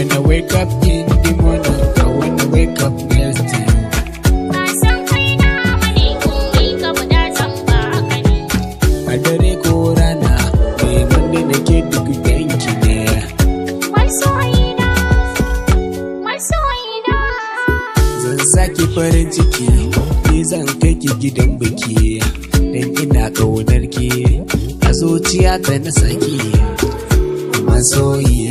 wanna wake up in the morning, I wanna wake up next to you. A dare ko rana, neman da nake duk danki ne. Zan saki farin ciki, ni zan kai ki gidan biki, dan ina ƙaunar ki, a zuciya ta na saki, masoyiya.